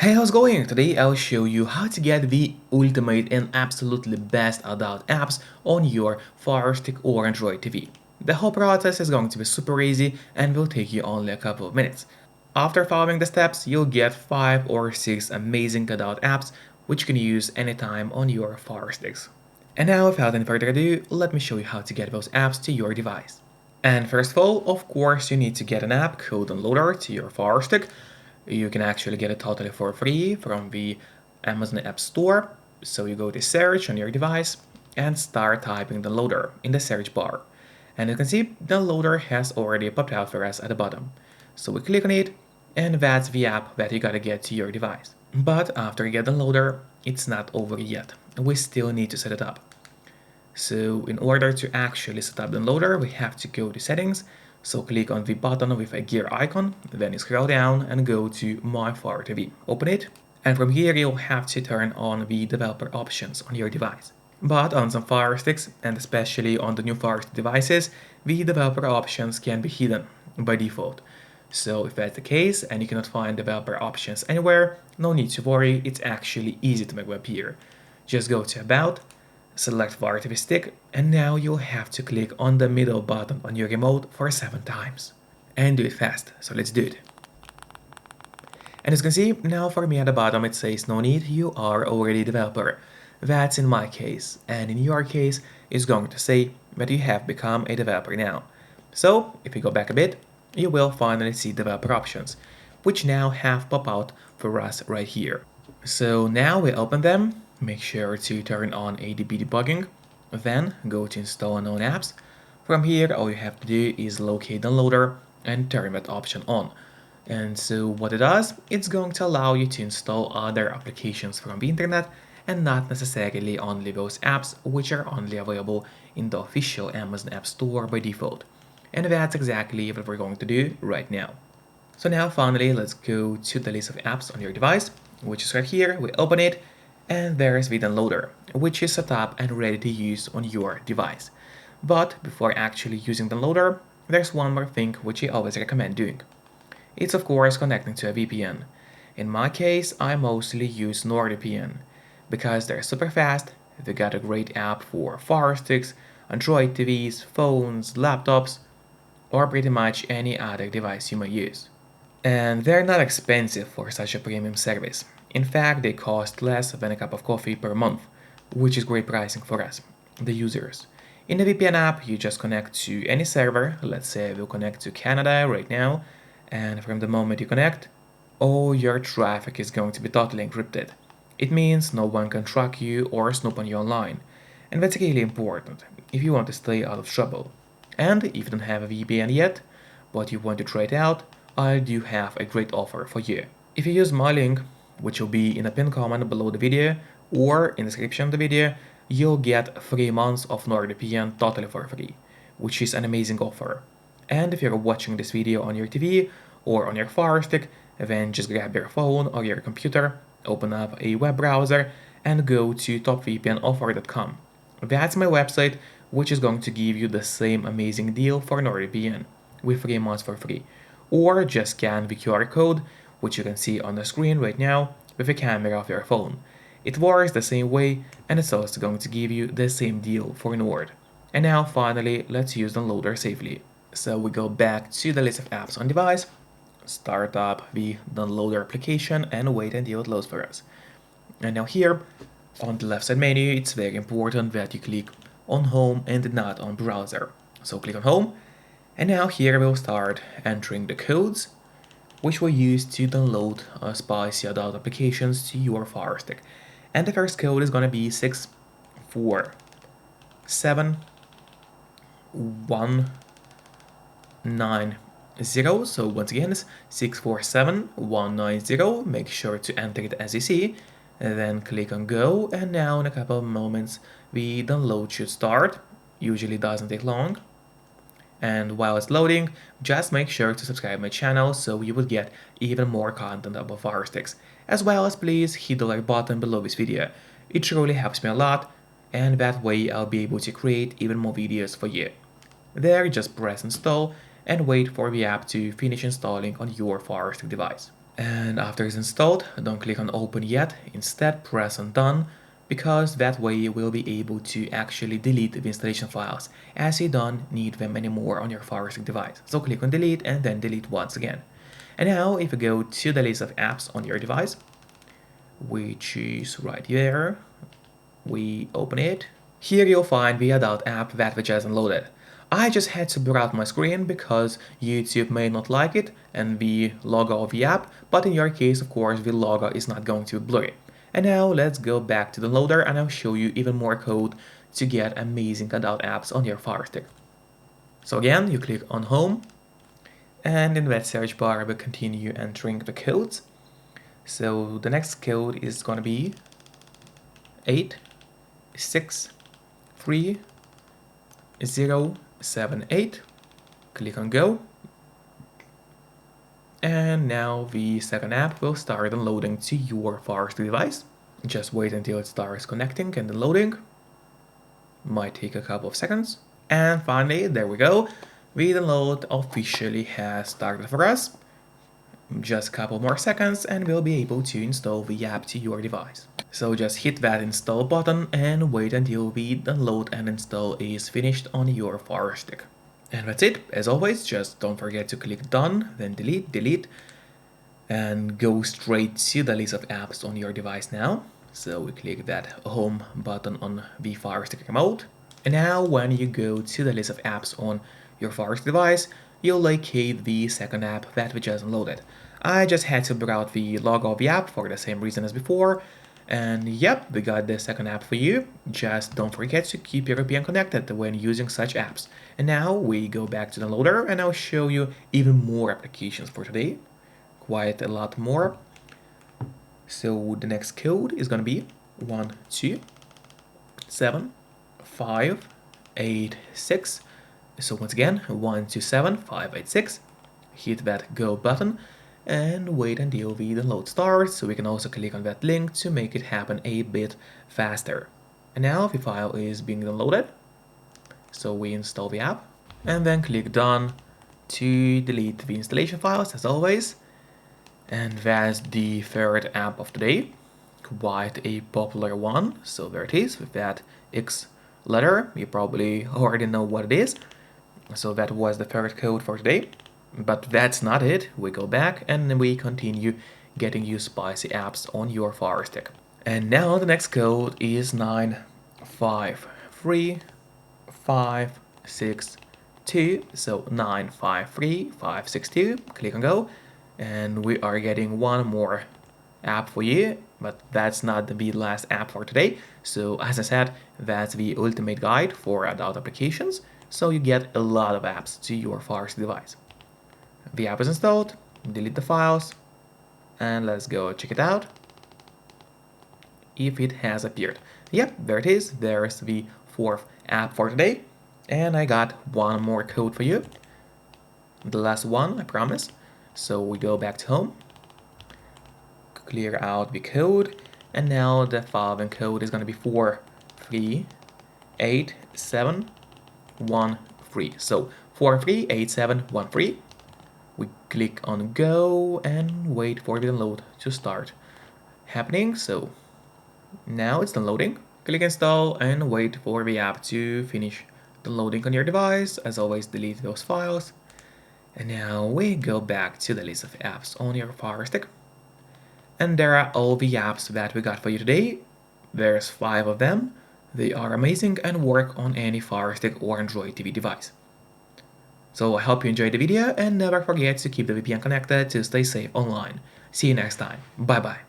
Hey, how's it going? Today I'll show you how to get the ultimate and absolutely best adult apps on your Firestick or Android TV. The whole process is going to be super easy and will take you only a couple of minutes. After following the steps, you'll get 5 or 6 amazing adult apps which you can use anytime on your Firesticks. And now, without any further ado, let me show you how to get those apps to your device. And first of all, of course, you need to get an app code downloader to your Fire Stick. You can actually get it totally for free from the Amazon App Store. So you go to search on your device and start typing downloader in the search bar. And you can see downloader has already popped out for us at the bottom. So we click on it, and that's the app that you gotta get to your device. But after you get downloader, it's not over yet. We still need to set it up. So in order to actually set up the loader, we have to go to settings. So click on the button with a gear icon, then you scroll down and go to My Fire TV. Open it, and from here you'll have to turn on the developer options on your device. But on some Fire Sticks, and especially on the new Fire Stick devices, the developer options can be hidden by default. So if that's the case and you cannot find developer options anywhere, no need to worry, it's actually easy to make them appear. Just go to About, select Fire TV Stick, and now you'll have to click on the middle button on your remote for 7 times. And do it fast, so let's do it. And as you can see, now for me at the bottom it says no need, you are already a developer. That's in my case, and in your case it's going to say that you have become a developer now. So if you go back a bit, you will finally see developer options, which now have popped out for us right here. So now we open them. Make sure to turn on ADB debugging, then go to install unknown apps. From here, all you have to do is locate downloader and turn that option on. And so what it does, it's going to allow you to install other applications from the internet and not necessarily only those apps which are only available in the official Amazon App Store by default. And that's exactly what we're going to do right now. So now finally, let's go to the list of apps on your device, which is right here. We open it, and there's the downloader, which is set up and ready to use on your device. But before actually using the downloader, there's one more thing which I always recommend doing. It's of course connecting to a VPN. In my case, I mostly use NordVPN because they're super fast, they got a great app for Fire Sticks, Android TVs, phones, laptops, or pretty much any other device you may use. And they're not expensive for such a premium service. In fact, they cost less than a cup of coffee per month, which is great pricing for us, the users. In the VPN app, you just connect to any server. Let's say we'll connect to Canada right now, and from the moment you connect, all your traffic is going to be totally encrypted. It means no one can track you or snoop on you online, and that's really important if you want to stay out of trouble. And if you don't have a VPN yet, but you want to try it out, I do have a great offer for you. If you use my link, which will be in a pinned comment below the video or in the description of the video, you'll get 3 months of NordVPN totally for free, which is an amazing offer. And if you're watching this video on your TV or on your Fire Stick, then just grab your phone or your computer, open up a web browser, and go to topvpnoffer.com. That's my website, which is going to give you the same amazing deal for NordVPN with 3 months for free. Or just scan the QR code, which you can see on the screen right now with the camera of your phone. It works the same way, and it's also going to give you the same deal for Nord. And now finally, let's use downloader safely. So we go back to the list of apps on device, start up the downloader application, and wait until it loads for us. And now here, on the left side menu, it's very important that you click on home and not on browser. So click on home, and now here we'll start entering the codes which we'll use to download spicy adult applications to your Fire Stick. And the first code is gonna be 647-190. So once again, it's 647-190. Make sure to enter it as you see, and then click on go. And now in a couple of moments, the download should start. Usually doesn't take long. And while it's loading, just make sure to subscribe my channel so you will get even more content about Fire Sticks. As well as please hit the like button below this video. It truly helps me a lot, and that way I'll be able to create even more videos for you. There, just press install and wait for the app to finish installing on your Fire Stick device. And after it's installed, don't click on open yet, instead press on done, because that way you will be able to actually delete the installation files, as you don't need them anymore on your Firestick device. So click on delete and then delete once again. And now if you go to the list of apps on your device, which is right here, we open it. Here you'll find the adult app that we just downloaded. I just had to blur out my screen because YouTube may not like it and the logo of the app, but in your case, of course, the logo is not going to be blurry. And now let's go back to the loader and I'll show you even more code to get amazing adult apps on your Firestick. So again, you click on home, and in that search bar we'll continue entering the codes. So the next code is gonna be 863-078. Click on go. And now the second app will start downloading to your Firestick device. Just wait until it starts connecting and downloading. Might take a couple of seconds. And finally, there we go. The download officially has started for us. Just a couple more seconds and we'll be able to install the app to your device. So just hit that install button and wait until the download and install is finished on your Firestick. And that's it. As always, just don't forget to click done, then delete, and go straight to the list of apps on your device now. So we click that home button on the Firestick remote. And now when you go to the list of apps on your Firestick device, you'll locate the second app that we just downloaded. I just had to blur out the logo of the app for the same reason as before. And yep, we got the second app for you. Just don't forget to keep your VPN connected when using such apps. And now we go back to the loader and I'll show you even more applications for today. Quite a lot more. So the next code is gonna be 127586. So once again, 127586. Hit that go button and wait until the download starts, so we can also click on that link to make it happen a bit faster. And now the file is being downloaded, so we install the app and then click done to delete the installation files as always. And that's the third app of today, quite a popular one. So there it is with that X letter. You probably already know what it is. So that was the third code for today. But that's not it. We go back and we continue getting you spicy apps on your Firestick. And now the next code is 953562. So 953562. Click on go. And we are getting one more app for you, but that's not the last app for today. So as I said, that's the ultimate guide for adult applications. So you get a lot of apps to your Firestick device. The app is installed, delete the files, and let's go check it out if it has appeared. Yep, there it is. There's the fourth app for today, and I got one more code for you. The last one, I promise. So we go back to home, clear out the code, and now the following code is going to be 438713. So 438713. We click on go and wait for the download to start happening. So now it's downloading. Click install and wait for the app to finish downloading on your device. As always, delete those files. And now we go back to the list of apps on your Firestick. And there are all the apps that we got for you today. There's 5 of them. They are amazing and work on any Firestick or Android TV device. So I hope you enjoyed the video and never forget to keep the VPN connected to stay safe online. See you next time. Bye bye.